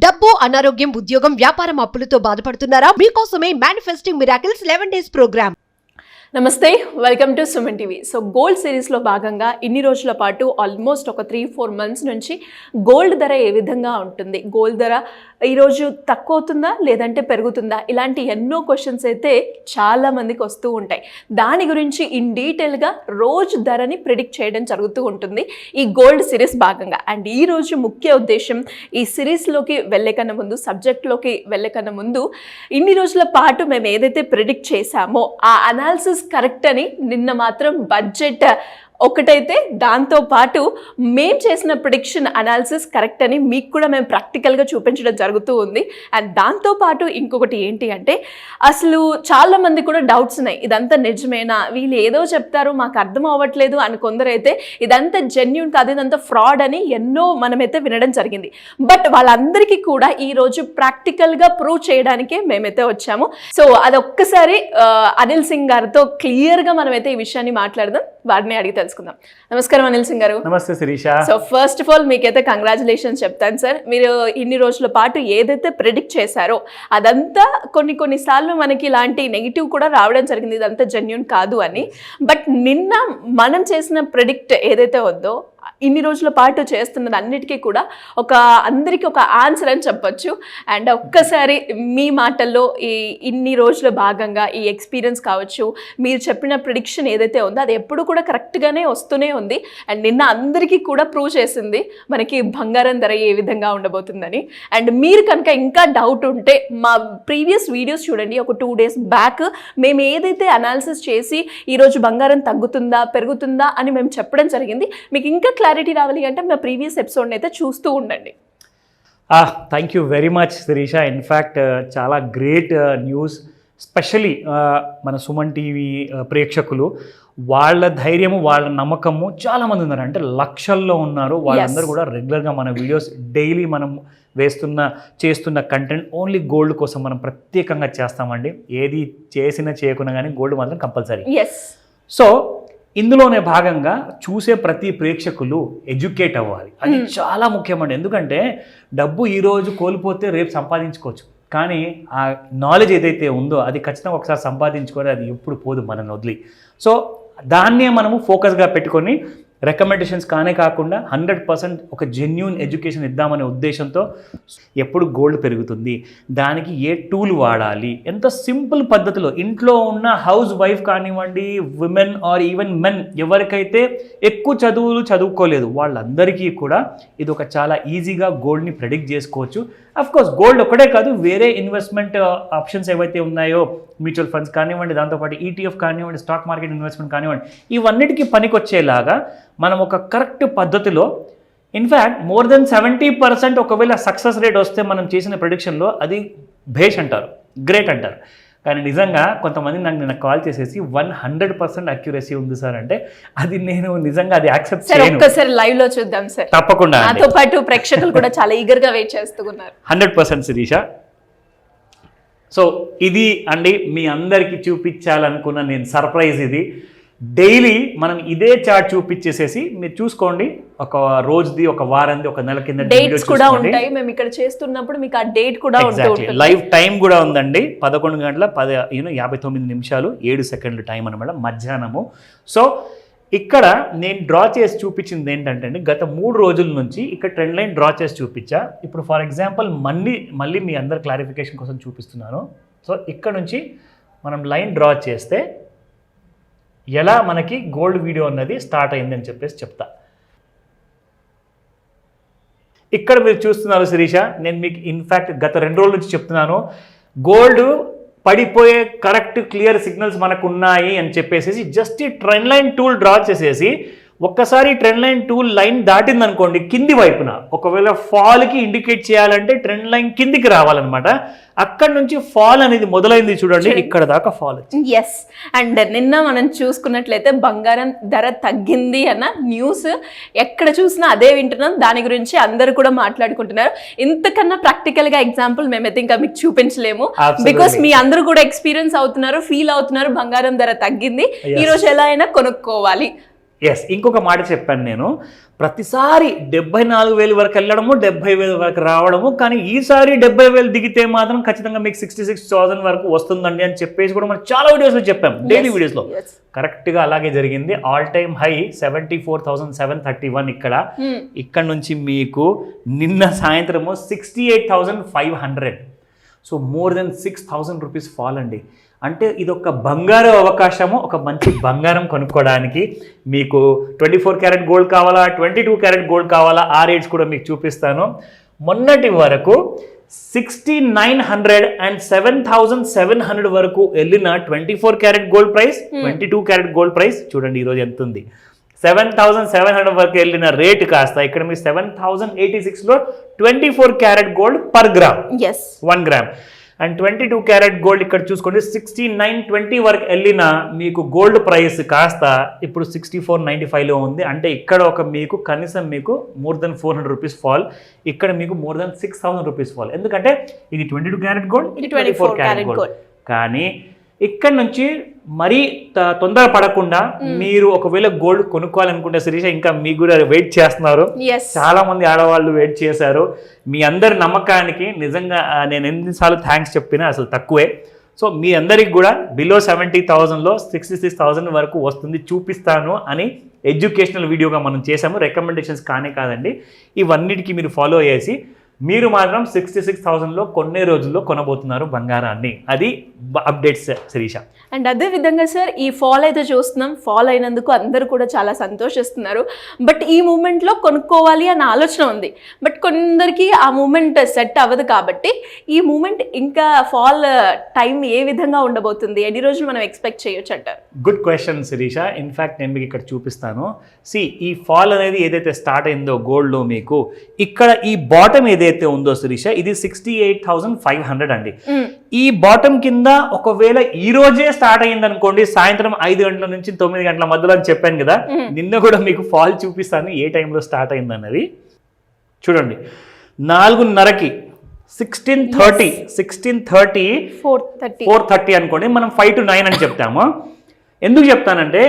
డబ్బు, అనారోగ్యం, ఉద్యోగం, వ్యాపారం, అప్పులతో బాధపడుతున్నారా? మీకోసమే మేనిఫెస్టింగ్ మిరాకిల్స్ 11 days ప్రోగ్రామ్. నమస్తే, welcome to Suman TV. So gold సిరీస్లో భాగంగా ఇన్ని రోజుల పాటు ఆల్మోస్ట్ ఒక 3-4 months నుంచి గోల్డ్ ధర ఏ విధంగా ఉంటుంది, గోల్డ్ ధర ఈరోజు తక్కువ అవుతుందా లేదంటే పెరుగుతుందా, ఇలాంటి ఎన్నో క్వశ్చన్స్ అయితే చాలా మందికి వస్తూ ఉంటాయి. దాని గురించి ఇన్ డీటెయిల్గా రోజు ధరని ప్రిడిక్ట్ చేయడం జరుగుతూ ఉంటుంది ఈ గోల్డ్ సిరీస్ భాగంగా. అండ్ ఈరోజు ముఖ్య ఉద్దేశం, ఈ సిరీస్లోకి వెళ్ళే కన్నా ముందు, సబ్జెక్ట్లోకి వెళ్ళే కన్నా ముందు, ఇన్ని రోజుల పాటు మేము ఏదైతే ప్రిడిక్ట్ చేశామో ఆ అనాలిసిస్ కరెక్ట్ అని నిన్న మాత్రం బడ్జెట్ ఒకటైతే, దాంతోపాటు మేము చేసిన ప్రిడిక్షన్ అనాలిసిస్ కరెక్ట్ అని మీకు కూడా మేము ప్రాక్టికల్గా చూపించడం జరుగుతూ ఉంది. అండ్ దాంతోపాటు ఇంకొకటి ఏంటి అంటే, అసలు చాలామంది కూడా డౌట్స్ ఉన్నాయి, ఇదంతా నిజమేనా, వీళ్ళు ఏదో చెప్తారు మాకు అర్థం అవ్వట్లేదు అని కొందరైతే, ఇదంతా జెన్యూన్ కాదు, ఇదంతా ఫ్రాడ్ అని ఎన్నో మనమైతే వినడం జరిగింది. బట్ వాళ్ళందరికీ కూడా ఈరోజు ప్రాక్టికల్గా ప్రూవ్ చేయడానికే మేమైతే వచ్చాము. సో అదొక్కసారి అనిల్ సింగ్ గారితో క్లియర్గా మనమైతే ఈ విషయాన్ని మాట్లాడదాం, వారిని అడిగి తెలుసుకుందాం. నమస్కారం అనిల్ సింగ్ గారు. నమస్తే Shirisha. So first of all మీకైతే కంగ్రాచులేషన్స్ చెప్తాను సార్. మీరు ఇన్ని రోజుల పాటు ఏదైతే ప్రిడిక్ట్ చేశారో అదంతా కొన్ని సార్లు మనకి ఇలాంటి నెగిటివ్ కూడా రావడం జరిగింది, ఇదంతా జెన్యూన్ కాదు అని. బట్ నిన్న మనం చేసిన ప్రిడిక్ట్ ఏదైతే వద్దో, ఇన్ని రోజుల పాటు చేస్తున్నది అన్నిటికీ కూడా అందరికీ ఒక ఆన్సర్ అని చెప్పొచ్చు. అండ్ ఒక్కసారి మీ మాటల్లో ఇన్ని రోజుల భాగంగా ఈ ఎక్స్పీరియన్స్ కావచ్చు, మీరు చెప్పిన ప్రిడిక్షన్ ఏదైతే ఉందో అది ఎప్పుడు కూడా కరెక్ట్గానే వస్తూనే ఉంది. అండ్ నిన్న అందరికీ కూడా ప్రూవ్ చేసింది మనకి బంగారం ధర ఏ విధంగా ఉండబోతుందని. అండ్ మీరు కనుక ఇంకా డౌట్ ఉంటే మా ప్రీవియస్ వీడియోస్ చూడండి. ఒక 2 days బ్యాక్ మేము ఏదైతే అనాలిసిస్ చేసి ఈరోజు బంగారం తగ్గుతుందా పెరుగుతుందా అని మేము చెప్పడం జరిగింది. మీకు ఇంకా క్లారిటీ రావాలి అంటే మా ప్రీవియస్ ఎపిసోడ్ని అయితే చూస్తూ ఉండండి. Thank you very much Shirisha. In fact చాలా గ్రేట్ న్యూస్. స్పెషలీ మన సుమన్ టీవీ ప్రేక్షకులు, వాళ్ళ ధైర్యము, వాళ్ళ నమ్మకము చాలామంది ఉన్నారు, అంటే లక్షల్లో ఉన్నారు. వాళ్ళందరూ కూడా రెగ్యులర్గా మన వీడియోస్ డైలీ మనం చేస్తున్న కంటెంట్ ఓన్లీ గోల్డ్ కోసం మనం ప్రత్యేకంగా చేస్తామండి. ఏది చేయకున్నా కానీ గోల్డ్ మాత్రం కంపల్సరీ. సో ఇందులోనే భాగంగా చూసే ప్రతి ప్రేక్షకులు ఎడ్యుకేట్ అవ్వాలి, అది చాలా ముఖ్యమండి. ఎందుకంటే డబ్బు ఈరోజు కోల్పోతే రేపు సంపాదించుకోవచ్చు, కానీ ఆ నాలెడ్జ్ ఏదైతే ఉందో అది ఖచ్చితంగా ఒకసారి సంపాదించుకొని అది ఎప్పుడు పోదు మనల్ని వదిలి. సో దాన్నే మనము ఫోకస్గా పెట్టుకొని రికమెండేషన్స్ కాకుండా 100% ఒక జెన్యూన్ ఎడ్యుకేషన్ ఇద్దామనే ఉద్దేశంతో ఎప్పుడు గోల్డ్ పెరుగుతుంది, దానికి ఏ టూల్ వాడాలి, ఎంత సింపుల్ పద్ధతిలో ఇంట్లో ఉన్న హౌస్ వైఫ్ కానివ్వండి, విమెన్ ఆర్ ఈవెన్ మెన్, ఎవరికైతే ఎక్కువ చదువుకోలేదు వాళ్ళందరికీ కూడా ఇది ఒక చాలా ఈజీగా గోల్డ్ని ప్రెడిక్ట్ చేసుకోవచ్చు. అఫ్కోర్స్ గోల్డ్ ఒకటే కాదు, వేరే ఇన్వెస్ట్మెంట్ ఆప్షన్స్ ఏవైతే ఉన్నాయో, మ్యూచువల్ ఫండ్స్ కానివ్వండి, దాంతోపాటు ETF కానివ్వండి, స్టాక్ మార్కెట్ ఇన్వెస్ట్మెంట్ కానివ్వండి, ఇవన్నిటికీ పనికొచ్చేలాగా మనం ఒక కరెక్ట్ పద్ధతిలో, ఇన్ఫ్యాక్ట్ మోర్ దెన్ 70% ఒకవేళ సక్సెస్ రేట్ వస్తే మనం చేసిన ప్రెడిక్షన్లో అది భేష్ అంటారు, గ్రేట్ అంటారు. కానీ నిజంగా కొంతమంది నిన్న కాల్ చేసేసి 100% అక్యురసీ ఉంది సార్ అంటే, అది నేను నిజంగా అది యాక్సెప్ట్ చేయను. ఒక్కసారి లైవ్ లో చూద్దాం సార్, తప్పకుండా. నాతో పాటు ప్రేక్షకులు కూడా చాలా ఈగర్ గా వెయిట్ చేస్తున్నారు. 100% శిరీష. సో ఇది అండి మీ అందరికీ చూపించాలనుకున్న నేను సర్ప్రైజ్. ఇది డైలీ మనం ఇదే చార్ట్ చూపించేసేసి మీరు చూసుకోండి, ఒక రోజుది, ఒక వారంది, ఒక నెల కింద డేట్స్ కూడా ఉంటాయి. మేము ఇక్కడ చేస్తున్నప్పుడు మీకు ఆ డేట్ కూడా ఉంటుంది, లైవ్ టైం కూడా ఉందండి. 11:59 7 టైం అనమాట, మధ్యాహ్నము. సో ఇక్కడ నేను డ్రా చేసి చూపించింది ఏంటంటే అండి, గత 3 రోజుల నుంచి ఇక్కడ ట్రెండ్ లైన్ డ్రా చేసి చూపించా. ఇప్పుడు ఫర్ ఎగ్జాంపుల్ మళ్ళీ మీ అందరు క్లారిఫికేషన్ కోసం చూపిస్తున్నాను. సో ఇక్కడ నుంచి మనం లైన్ డ్రా చేస్తే ఎలా మనకి గోల్డ్ వీడియో అన్నది స్టార్ట్ అయిందని చెప్పేసి చెప్తా. ఇక్కడ మీరు చూస్తున్నారు శిరీష, నేను మీకు ఇన్ఫ్యాక్ట్ గత 2 రోజుల నుంచి చెప్తున్నాను, గోల్డ్ పడిపోయే కరెక్ట్ క్లియర్ సిగ్నల్స్ మనకు ఉన్నాయి అని చెప్పేసి జస్ట్ ఈ ట్రెండ్ లైన్ టూల్ డ్రా చేసేసి ఒక్కసారి ట్రెండ్ లైన్ టూల్ లైన్ దాటింది అనుకోండి కింది వైపున, ఒకవేళ ఫాల్కి ఇండికేట్ చేయాలంటే ట్రెండ్ లైన్ కిందికి రావాలన్నమాట. అక్కడ నుంచి ఫాల్ అనేది మొదలైంది చూడండి, ఇక్కడ దాకా ఫాల్ వచ్చింది. ఎస్. అండ్ నిన్న మనం చూసుకున్నట్లయితే బంగారం ధర తగ్గింది అన్న న్యూస్ ఎక్కడ చూసినా అదే వింటున్నాం, దాని గురించి అందరూ కూడా మాట్లాడుకుంటున్నారు. ఇంతకన్నా ప్రాక్టికల్ గా ఎగ్జాంపుల్ మేమైతే ఇంకా మీకు చూపించలేము, బికాస్ మీ అందరూ కూడా ఎక్స్పీరియన్స్ అవుతున్నారు, ఫీల్ అవుతున్నారు బంగారం ధర తగ్గింది, ఈ రోజు ఎలా అయినా కొనుక్కోవాలి. ఎస్, ఇంకొక మాట చెప్పాను నేను, ప్రతిసారి 74,000 వరకు వెళ్ళడము 70,000 వరకు రావడము, కానీ ఈసారి 70,000 దిగితే మాత్రం ఖచ్చితంగా మీకు 66,000 వరకు వస్తుందండి అని చెప్పేసి కూడా మనం చాలా వీడియోస్లో చెప్పాం, డైలీ వీడియోస్లో. కరెక్ట్గా అలాగే జరిగింది. ఆల్ టైమ్ హై 74,731 ఇక్కడ నుంచి మీకు నిన్న సాయంత్రము 68,500. So more than 6,000 rupees fall అండి. అంటే ఇది ఒక బంగారు అవకాశము, ఒక మంచి బంగారం కొనుక్కోవడానికి. మీకు 24 క్యారెట్ గోల్డ్ కావాలా, 22 క్యారెట్ గోల్డ్ కావాలా, ఆ రేట్స్ కూడా మీకు చూపిస్తాను. మొన్నటి వరకు 6,900 and 7,700 వరకు వెళ్ళిన 24 carat gold price, 22 carat gold price చూడండి ఈరోజు ఎంత ఉంది. 7,700 వరకు వెళ్ళిన రేట్ కాస్త ఇక్కడ మీకు 7,086లో 24 carat gold per gram, 1 gram. And 22 carat gold ఇక్కడ చూసుకోండి 6920 వరకు వెళ్ళిన మీకు గోల్డ్ ప్రైస్ కాస్త ఇప్పుడు 6495లో ఉంది. అంటే ఇక్కడ ఒక మీకు కనీసం మీకు మోర్ దెన్ 400 రూపీస్ ఫాల్, ఇక్కడ మీకు మోర్ దెన్ 6,000 రూపీస్ ఫాల్. ఎందుకంటే ఇది 22 క్యారెట్ గోల్డ్, ఇది 24 క్యారెట్ గోల్డ్. కానీ ఇక్కడ నుంచి మరీ తొందర పడకుండా మీరు ఒకవేళ గోల్డ్ కొనుక్కోవాలనుకుంటే శిరీష, ఇంకా మీకు కూడా వెయిట్ చేస్తున్నారు, చాలా మంది ఆడవాళ్ళు వెయిట్ చేశారు. మీ అందరి నమ్మకానికి నిజంగా నేను ఎన్నిసార్లు థ్యాంక్స్ చెప్పినా అసలు తక్కువే. సో మీ అందరికి కూడా బిలో 70,000లో 66,000 వరకు వస్తుంది చూపిస్తాను అని ఎడ్యుకేషనల్ వీడియోగా మనం చేసాము. రికమెండేషన్స్ కాదండి, ఇవన్నిటికీ మీరు ఫాలో చేసి మీరు మాత్రం 66,000లో కొన్నే రోజుల్లో కొనబోతున్నారు బంగారాన్ని. అది అప్డేట్స్ శిరీష. అండ్ అదే విధంగా సార్ ఈ ఫాల్ అయితే చూస్తున్నాం, ఫాల్ అయినందుకు అందరూ కూడా చాలా సంతోషిస్తున్నారు. బట్ ఈ మూమెంట్లో కొనుక్కోవాలి అన్న ఆలోచన ఉంది, బట్ కొందరికి ఆ మూమెంట్ సెట్ అవ్వదు. కాబట్టి ఈ మూమెంట్ ఇంకా ఫాల్ టైం ఏ విధంగా ఉండబోతుంది, ఎన్ని రోజులు మనం ఎక్స్పెక్ట్ చేయొచ్చు అంటారు? Good question Sirisha. ఇన్ఫ్యాక్ట్ నేను మీకు ఇక్కడ చూపిస్తాను. ఈ ఫాల్ అనేది ఏదైతే స్టార్ట్ అయిందో గోల్డ్లో మీకు ఇక్కడ ఈ బాటమ్ ఏదైతే ఉందో శిరీష, ఇది 68,500 అండి. ఈ బాటమ్ కింద ఒకవేళ ఈ రోజే స్టార్ట్ అయ్యింది అనుకోండి, సాయంత్రం 5 గంటల నుంచి 9 గంటల మధ్యలో అని చెప్పాను కదా, నిన్న కూడా మీకు ఫాల్ చూపిస్తాను ఏ టైంలో స్టార్ట్ అయింది అన్నది. చూడండి 4:30కి 16:30 4:30 అనుకోండి, మనం 5 to 9 అని చెప్తాము. ఎందుకు చెప్తానంటే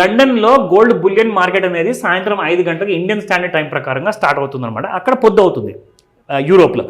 లండన్లో గోల్డ్ బులియన్ మార్కెట్ అనేది సాయంత్రం 5 గంటలకు ఇండియన్ స్టాండర్డ్ టైం ప్రకారంగా స్టార్ట్ అవుతుంది అనమాట. అక్కడ పొద్దు అవుతుంది యూరోప్లో.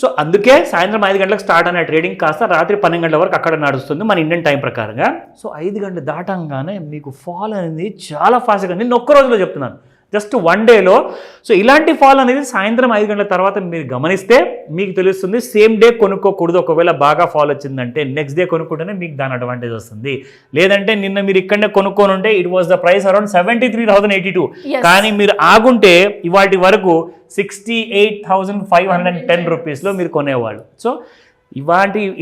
సో అందుకే సాయంత్రం 5 గంటలకు స్టార్ట్ అయిన ట్రేడింగ్ కాస్త రాత్రి 12 గంటల వరకు అక్కడ నడుస్తుంది మన ఇండియన్ టైం ప్రకారంగా. సో 5 గంటలు దాటంగానే మీకు ఫాల్ అనేది చాలా ఫాస్ట్గా, నేను ఒక్క రోజులో చెప్తున్నాను, జస్ట్ 1 డేలో. సో ఇలాంటి ఫాల్ అనేది సాయంత్రం 5 గంటల తర్వాత మీరు గమనిస్తే మీకు తెలుస్తుంది. సేమ్ డే కొనుక్కోకూడదు. ఒకవేళ బాగా ఫాల్ వచ్చిందంటే నెక్స్ట్ డే కొనుక్కుంటేనే మీకు దాని అడ్వాంటేజ్ వస్తుంది. లేదంటే నిన్న మీరు ఇక్కడనే కొనుక్కొని ఉంటే it was the price around 73,082, కానీ మీరు ఆగుంటే ఇవాటి వరకు 68,510 రూపీస్లో మీరు కొనేవాళ్ళు. సో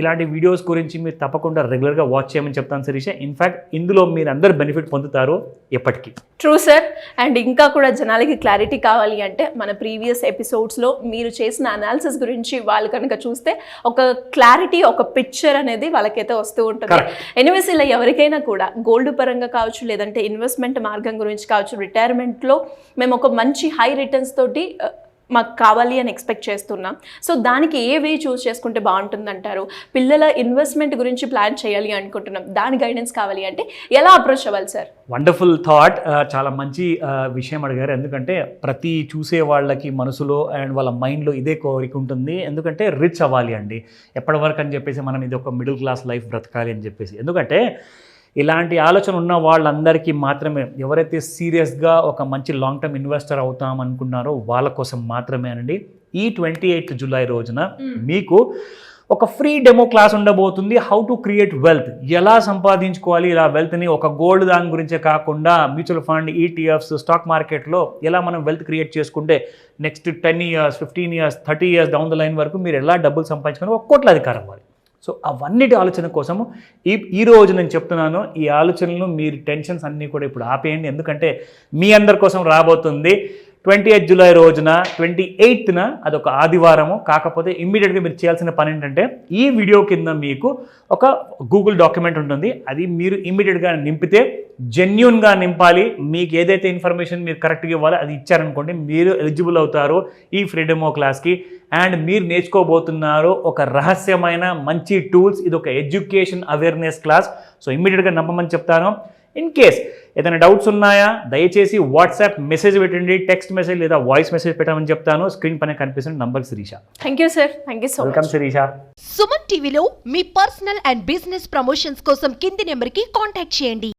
ఇలాంటి వీడియోస్ గురించి మీరు తప్పకుండా రెగ్యులర్గా వాచ్ చేయమని చెప్తాను శిరీష. ఇన్ఫ్యాక్ట్ ఇందులో మీరు అందరు బెనిఫిట్ పొందుతారు ఎప్పటికీ. True sir. అండ్ ఇంకా కూడా జనాలకి క్లారిటీ కావాలి అంటే మన ప్రీవియస్ ఎపిసోడ్స్లో మీరు చేసిన అనాలిసిస్ గురించి వాళ్ళు కనుక చూస్తే ఒక క్లారిటీ, ఒక పిక్చర్ అనేది వాళ్ళకైతే వస్తూ ఉంటుంది. ఎనీవేస్ ఇలా ఎవరికైనా కూడా గోల్డ్ పరంగా కావచ్చు, లేదంటే ఇన్వెస్ట్మెంట్ మార్గం గురించి కావచ్చు, రిటైర్మెంట్లో మేము ఒక మంచి హై రిటర్న్స్ తోటి మాకు కావాలి అని ఎక్స్పెక్ట్ చేస్తున్నాం. సో దానికి ఏ వే చూస్ చేసుకుంటే బాగుంటుందంటారు? పిల్లల ఇన్వెస్ట్మెంట్ గురించి ప్లాన్ చేయాలి అనుకుంటున్నాం, దాని గైడెన్స్ కావాలి అంటే ఎలా అప్రోచ్ అవ్వాలి సార్? వండర్ఫుల్ థాట్, చాలా మంచి విషయం అడిగారు. ఎందుకంటే ప్రతి చూసే వాళ్ళకి మనసులో అండ్ వాళ్ళ మైండ్లో ఇదే కోరిక ఉంటుంది. ఎందుకంటే రిచ్ అవ్వాలి అండి ఎప్పటి వరకు అని చెప్పేసి, మనం ఇది ఒక మిడిల్ క్లాస్ లైఫ్ బ్రతకాలి అని చెప్పేసి. ఎందుకంటే ఇలాంటి ఆలోచన ఉన్న వాళ్ళందరికీ మాత్రమే, ఎవరైతే సీరియస్గా ఒక మంచి లాంగ్ టర్మ్ ఇన్వెస్టర్ అవుతాం అనుకున్నారో వాళ్ళ కోసం మాత్రమేనండి. ఈ 28 జూలై రోజున మీకు ఒక ఫ్రీ డెమో క్లాస్ ఉండబోతుంది. హౌ టు క్రియేట్ వెల్త్, ఎలా సంపాదించుకోవాలి ఇలా వెల్త్ని. ఒక గోల్డ్ దాని గురించే కాకుండా మ్యూచువల్ ఫండ్, ఈటీఎఫ్స్, స్టాక్ మార్కెట్లో ఎలా మనం వెల్త్ క్రియేట్ చేసుకుంటే next 10 years, 15 years, 30 years down the line వరకు మీరు ఎలా డబ్బులు సంపాదించుకొని ఒక కోట్లాధికారం అవ్వాలి. సో అవన్నిటి ఆలోచన కోసము ఈ రోజు నేను చెప్తున్నాను, ఈ ఆలోచనలు మీరు టెన్షన్స్ అన్నీ కూడా ఇప్పుడు ఆపేయండి. ఎందుకంటే మీ అందరి కోసం రాబోతుంది 28 జూలై రోజున 28న అదొక ఆదివారము. కాకపోతే ఇమ్మీడియట్గా మీరు చేయాల్సిన పని ఏంటంటే ఈ వీడియో కింద మీకు ఒక గూగుల్ డాక్యుమెంట్ ఉంటుంది, అది మీరు ఇమ్మీడియట్గా నింపితే, జెన్యూన్గా నింపాలి. మీకు ఏదైతే ఇన్ఫర్మేషన్ మీరు కరెక్ట్గా ఇవ్వాలో అది ఇచ్చారనుకోండి, మీరు ఎలిజిబుల్ అవుతారు ఈ ఫ్రీ డెమో క్లాస్కి. అండ్ మీరు నేర్చుకోబోతున్నారు ఒక రహస్యమైన మంచి టూల్స్. ఇది ఒక ఎడ్యుకేషన్ అవేర్నెస్ క్లాస్. సో ఇమ్మీడియట్గా నమ్మమని చెప్తాను. ఇన్ కేస్ ఏదైనా డౌట్స్ ఉన్నాయా దయచేసి వాట్సాప్ మెసేజ్ పెట్టండి, టెక్స్ట్ మెసేజ్ లేదా వాయిస్ మెసేజ్ పెట్టమని చెప్తాను. స్క్రీన్ పైన కనిపిస్తున్న number Shirisha. Thank you sir, thank you so welcome much. Shirisha. Suman టీవీలో మీ పర్సనల్ అండ్ బిజినెస్ ప్రమోషన్స్ కోసం కింది నెంబర్కి కాంటాక్ట్ చేయండి.